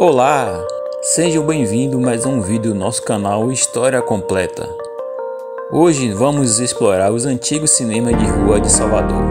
Olá, sejam bem-vindos a mais um vídeo do nosso canal História Completa. Hoje vamos explorar os antigos cinemas de rua de Salvador.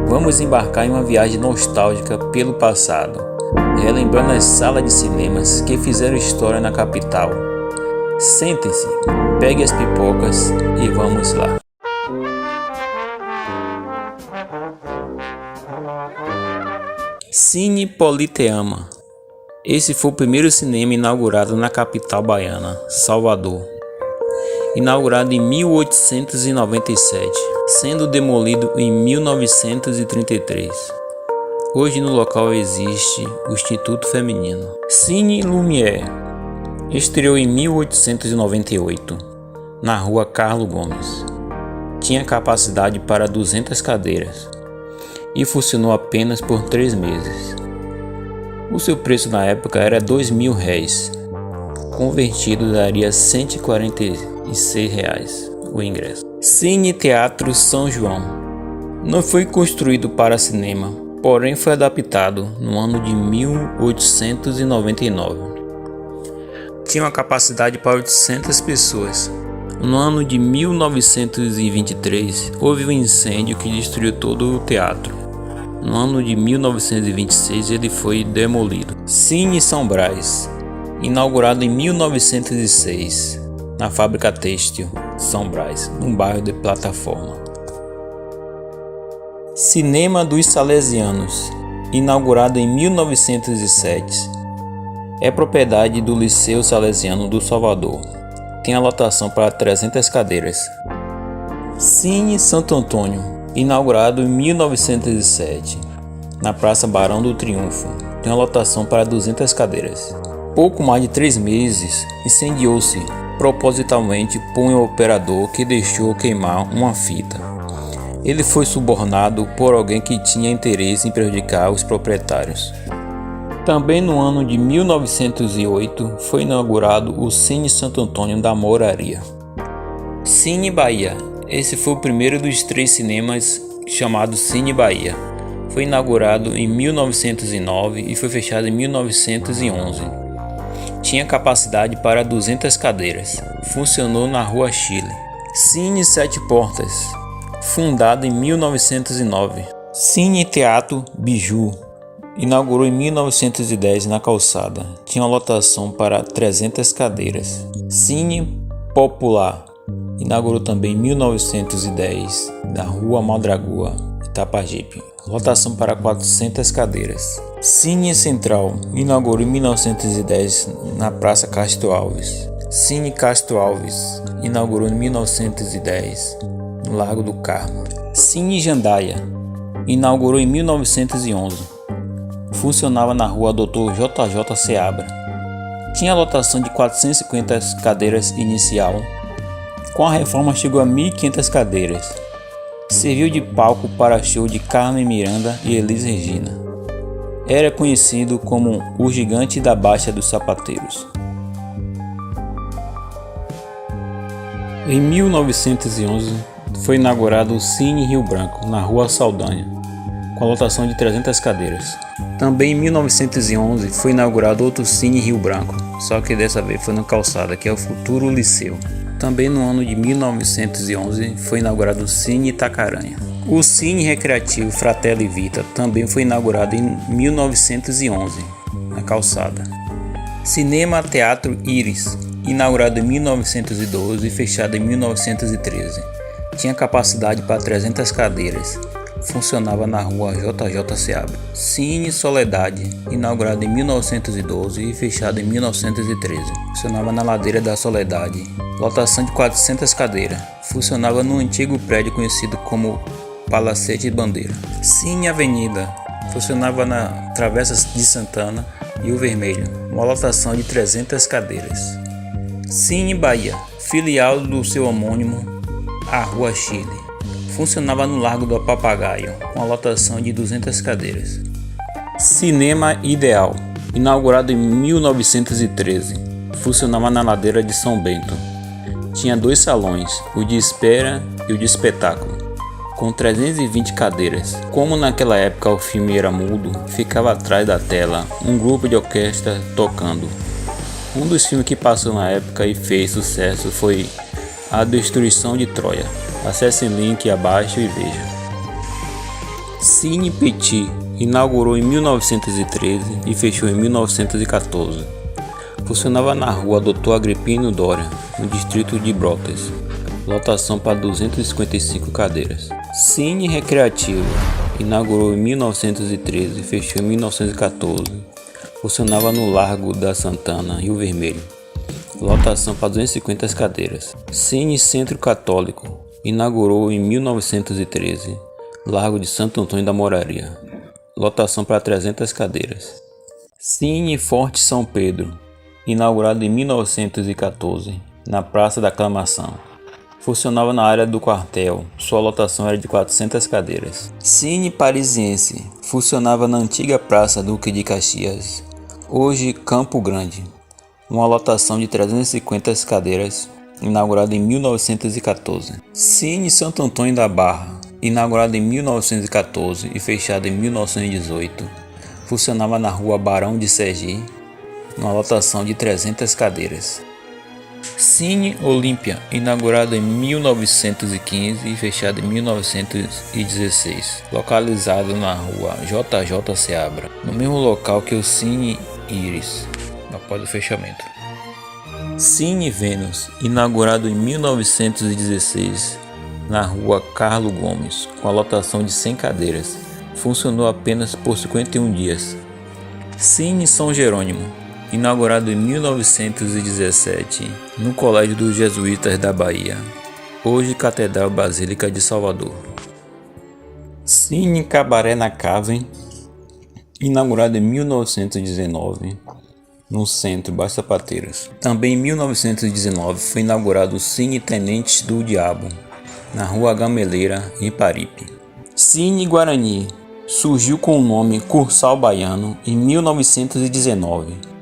Vamos embarcar em uma viagem nostálgica pelo passado, relembrando as salas de cinemas que fizeram história na capital. Sentem-se, pegue as pipocas e vamos lá. Cine Politeama. Esse foi o primeiro cinema inaugurado na capital baiana, Salvador. Inaugurado em 1897, sendo demolido em 1933. Hoje no local existe o Instituto Feminino. Cine Lumière. Estreou em 1898, na rua Carlos Gomes. Tinha capacidade para 200 cadeiras e funcionou apenas por 3 meses. O seu preço na época era R$2.000, convertido daria R$146 o ingresso. Cine Teatro São João. Não foi construído para cinema, porém foi adaptado no ano de 1899. Tinha uma capacidade para 800 pessoas. No ano de 1923, houve um incêndio que destruiu todo o teatro. No ano de 1926 ele foi demolido. Cine São Brás. Inaugurado em 1906, na fábrica têxtil São Brás, no bairro de Plataforma. Cinema dos Salesianos. Inaugurado em 1907. É propriedade do Liceu Salesiano do Salvador. Tem a lotação para 300 cadeiras. Cine Santo Antônio. Inaugurado em 1907, na Praça Barão do Triunfo, tem uma lotação para 200 cadeiras. Pouco mais de 3 meses, incendiou-se propositalmente por um operador que deixou queimar uma fita. Ele foi subornado por alguém que tinha interesse em prejudicar os proprietários. Também no ano de 1908 foi inaugurado o Cine Santo Antônio da Moraria. Cine Bahia. Esse foi o primeiro dos 3 cinemas chamado Cine Bahia. Foi inaugurado em 1909 e foi fechado em 1911. Tinha capacidade para 200 cadeiras. Funcionou na Rua Chile. Cine Sete Portas. Fundado em 1909. Cine Teatro Biju. Inaugurou em 1910 na Calçada. Tinha uma lotação para 300 cadeiras. Cine Popular. Inaugurou também em 1910 na Rua Maldragoa, Itapajipe. Lotação para 400 cadeiras. Cine Central. Inaugurou em 1910 na Praça Castro Alves. Cine Castro Alves. Inaugurou em 1910 no Largo do Carmo. Cine Jandaia. Inaugurou em 1911. Funcionava na Rua Dr. JJ Seabra. Tinha lotação de 450 cadeiras inicial. Com a reforma chegou a 1.500 cadeiras. Serviu de palco para show de Carmen Miranda e Elis Regina. Era conhecido como o Gigante da Baixa dos Sapateiros. Em 1911 foi inaugurado o Cine Rio Branco, na Rua Saldanha, com a lotação de 300 cadeiras. Também em 1911 foi inaugurado outro Cine Rio Branco, só que dessa vez foi na Calçada, que é o futuro Liceu. Também no ano de 1911 foi inaugurado o Cine Itacaranha. O Cine Recreativo Fratelli Vita também foi inaugurado em 1911, na Calçada. Cinema Teatro Íris, inaugurado em 1912 e fechado em 1913. Tinha capacidade para 300 cadeiras. Funcionava na Rua JJ Seabra. Cine Soledade, inaugurado em 1912 e fechado em 1913. Funcionava na Ladeira da Soledade. Lotação de 400 cadeiras. Funcionava no antigo prédio conhecido como Palacete Bandeira. Cine Avenida. Funcionava na Travessa de Santana e o Vermelho. Uma lotação de 300 cadeiras. Cine Bahia, filial do seu homônimo, a Rua Chile. Funcionava no Largo do Papagaio, com a lotação de 200 cadeiras. Cinema Ideal, inaugurado em 1913, funcionava na Ladeira de São Bento. Tinha 2 salões, o de espera e o de espetáculo. com 320 cadeiras. Como naquela época o filme era mudo, ficava atrás da tela um grupo de orquestra tocando. Um dos filmes que passou na época e fez sucesso foi A Destruição de Troia. Acesse o link abaixo e veja. Cine Petit inaugurou em 1913 e fechou em 1914. Funcionava na rua Dr. Agripino Doria, no distrito de Brotas. Lotação para 255 cadeiras. Cine Recreativo inaugurou em 1913 e fechou em 1914. Funcionava no Largo da Santana, Rio Vermelho. Lotação para 250 cadeiras. Cine Centro Católico inaugurou em 1913. Largo de Santo Antônio da Moraria. Lotação para 300 cadeiras. Cine Forte São Pedro inaugurado em 1914 na Praça da Aclamação. Funcionava na área do quartel, sua lotação era de 400 cadeiras. Cine Parisiense funcionava na antiga Praça Duque de Caxias, hoje Campo Grande, uma lotação de 350 cadeiras, inaugurado em 1914. Cine Santo Antônio da Barra, inaugurado em 1914 e fechado em 1918, funcionava na rua Barão de Sergi, uma lotação de 300 cadeiras. Cine Olímpia, inaugurado em 1915 e fechado em 1916, localizado na rua JJ Seabra, no mesmo local que o Cine Iris, após o fechamento. Cine Vênus, inaugurado em 1916 na rua Carlos Gomes, com a lotação de 100 cadeiras, funcionou apenas por 51 dias. Cine São Jerônimo, inaugurado em 1917 no Colégio dos Jesuítas da Bahia, hoje Catedral Basílica de Salvador. Cine Cabaré na Cave, inaugurado em 1919 no centro Baixo Sapateiros. Também em 1919 foi inaugurado o Cine Tenentes do Diabo, na rua Gameleira, em Paripe. Cine Guarani surgiu com o nome Cursal Baiano em 1919.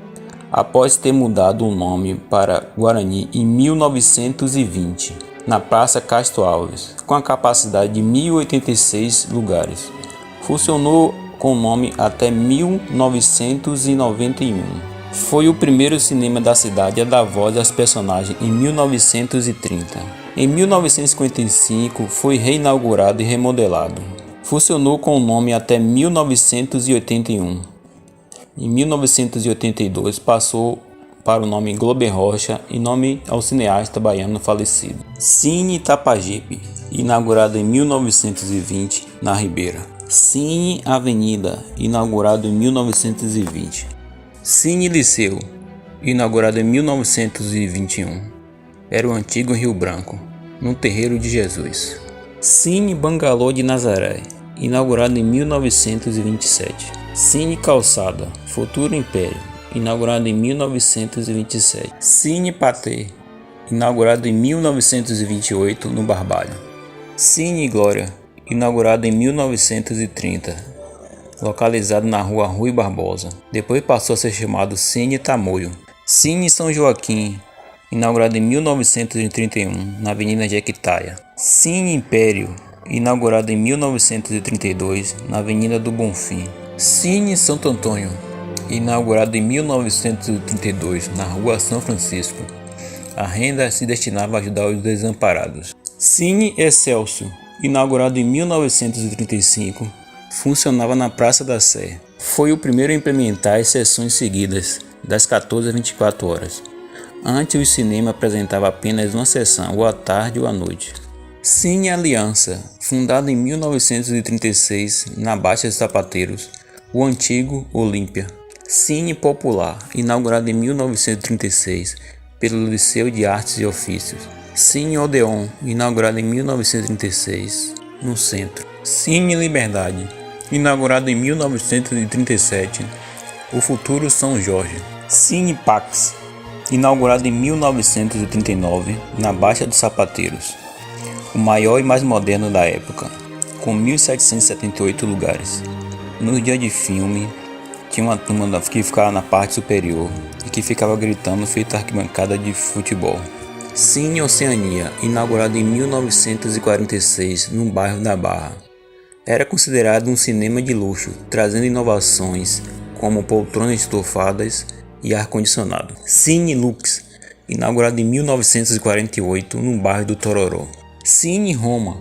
Após ter mudado o nome para Guarani em 1920, na Praça Castro Alves, com a capacidade de 1.086 lugares. Funcionou com o nome até 1991. Foi o primeiro cinema da cidade a dar voz aos personagens em 1930. Em 1955 foi reinaugurado e remodelado. Funcionou com o nome até 1981. Em 1982 passou para o nome Glober Rocha em nome ao cineasta baiano falecido. Cine Itapajipe, inaugurado em 1920 na Ribeira. Cine Avenida, inaugurado em 1920. Cine Liceu, inaugurado em 1921. Era o antigo Rio Branco, no Terreiro de Jesus. Cine Bangalô de Nazaré, inaugurado em 1927. Cine Calçada, Futuro Império, inaugurado em 1927. Cine Patê, inaugurado em 1928 no Barbalho. Cine Glória, inaugurado em 1930, localizado na rua Rui Barbosa. Depois passou a ser chamado Cine Tamoio. Cine São Joaquim, inaugurado em 1931 na Avenida Jequitaia. Cine Império, inaugurado em 1932 na Avenida do Bonfim. Cine Santo Antônio, inaugurado em 1932 na Rua São Francisco. A renda se destinava a ajudar os desamparados. Cine Excelsior, inaugurado em 1935, funcionava na Praça da Sé. Foi o primeiro a implementar as sessões seguidas, das 14 às 24 horas. Antes o cinema apresentava apenas uma sessão, ou à tarde ou à noite. Cine Aliança, fundado em 1936 na Baixa dos Sapateiros, o antigo Olímpia. Cine Popular, inaugurado em 1936 pelo Liceu de Artes e Ofícios. Cine Odeon, inaugurado em 1936 no centro. Cine Liberdade, inaugurado em 1937, o futuro São Jorge. Cine Pax, inaugurado em 1939 na Baixa dos Sapateiros, o maior e mais moderno da época, com 1.778 lugares. Nos dias de filme, tinha uma turma que ficava na parte superior e que ficava gritando feito arquibancada de futebol. Cine Oceania, inaugurado em 1946 no bairro da Barra. Era considerado um cinema de luxo, trazendo inovações como poltronas estofadas e ar-condicionado. Cine Lux, inaugurado em 1948 no bairro do Tororó. Cine Roma,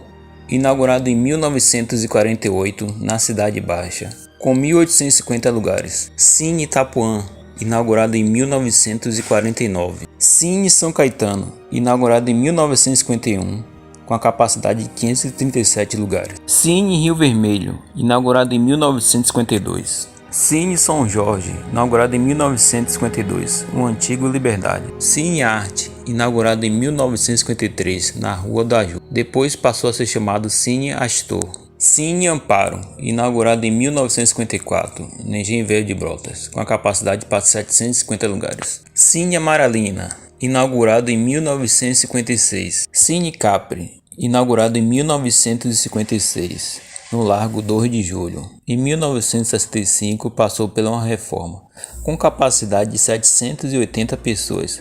inaugurado em 1948 na Cidade Baixa, com 1.850 lugares. Cine Itapuã, inaugurado em 1949. Cine São Caetano, inaugurado em 1951, com a capacidade de 537 lugares. Cine Rio Vermelho, inaugurado em 1952. Cine São Jorge, inaugurado em 1952, o antigo Liberdade. Cine Arte, inaugurado em 1953, na Rua da Ajuda. Depois passou a ser chamado Cine Astor. Cine Amparo, inaugurado em 1954, no Engenho Velho de Brotas, com a capacidade para 750 lugares. Cine Amaralina, inaugurado em 1956. Cine Capri, inaugurado em 1956, no Largo 2 de Julho. Em 1965 passou por uma reforma, com capacidade de 780 pessoas.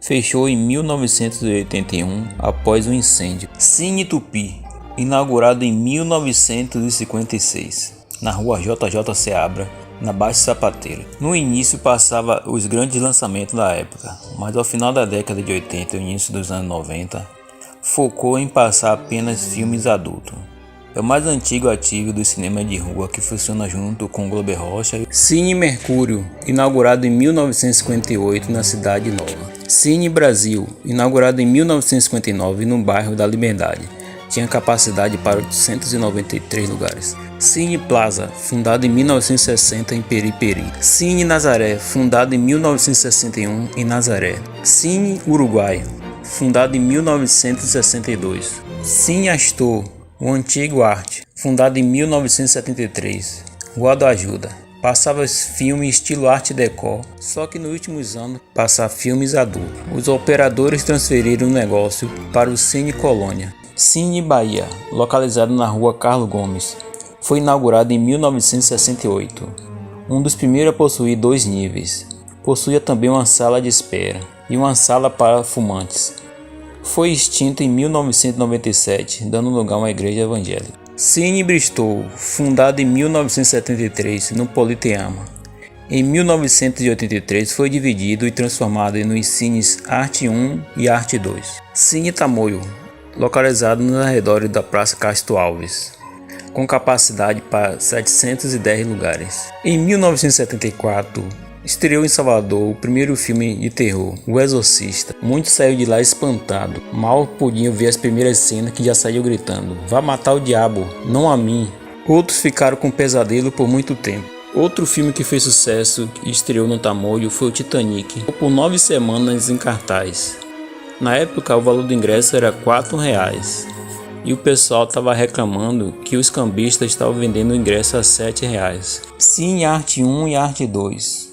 Fechou em 1981 após um incêndio. Cine Tupi, inaugurado em 1956, na Rua JJ Seabra, na Baixa Sapateiro. No início passava os grandes lançamentos da época, mas ao final da década de 80 e início dos anos 90, focou em passar apenas filmes adultos. É o mais antigo ativo do cinema de rua que funciona junto com o Glober Rocha. Cine Mercúrio, inaugurado em 1958 na Cidade Nova. Cine Brasil, inaugurado em 1959 no bairro da Liberdade. Tinha capacidade para 893 lugares. Cine Plaza, fundado em 1960 em Periperi. Cine Nazaré, fundado em 1961 em Nazaré. Cine Uruguai, fundado em 1962. Cine Astor, o antigo Arte, fundado em 1973. Rua da Ajuda. Passava filmes estilo Art Deco, só que nos últimos anos passa filmes adultos. Os operadores transferiram o negócio para o Cine Colônia. Cine Bahia, localizado na Rua Carlos Gomes, foi inaugurado em 1968. Um dos primeiros a possuir 2 níveis. Possuía também uma sala de espera e uma sala para fumantes. Foi extinto em 1997, dando lugar a uma igreja evangélica. Cine Bristol, fundado em 1973 no Politeama. Em 1983 foi dividido e transformado nos cines Arte 1 e Arte 2. Cine Tamoio, localizado nos arredores da Praça Castro Alves, com capacidade para 710 lugares. Em 1974, estreou em Salvador o primeiro filme de terror, O Exorcista. Muitos saíram de lá espantados. Mal podiam ver as primeiras cenas que já saiu gritando: "Vá matar o diabo, não a mim". Outros ficaram com pesadelo por muito tempo. Outro filme que fez sucesso e estreou no Tamoio foi o Titanic. Ficou por 9 semanas em cartaz. Na época o valor do ingresso era R$4 e o pessoal estava reclamando que os cambistas estavam vendendo o ingresso a R$7. Cine Arte 1 e Arte 2.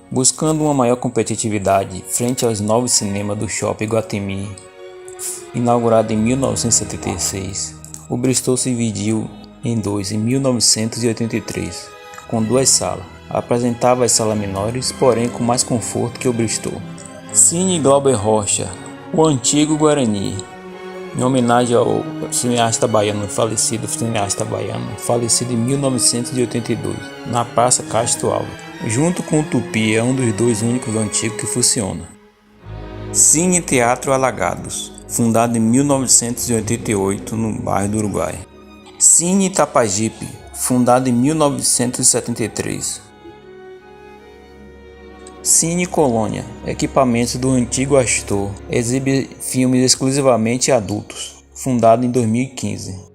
Buscando uma maior competitividade frente aos novos cinemas do Shopping Iguatemi, inaugurado em 1976, o Bristol se dividiu em 2 em 1983, com 2 salas. Apresentava as salas menores, porém com mais conforto que o Bristol. Cine Glober Rocha, o antigo Guarani, em homenagem ao cineasta baiano, falecido em 1982, na Praça Castro Alves. Junto com o Tupi, é um dos 2 únicos antigos que funciona. Cine Teatro Alagados, fundado em 1988 no bairro do Uruguai. Cine Itapajipe, fundado em 1973. Cine Colônia, equipamentos do antigo Astor, exibe filmes exclusivamente adultos, fundado em 2015.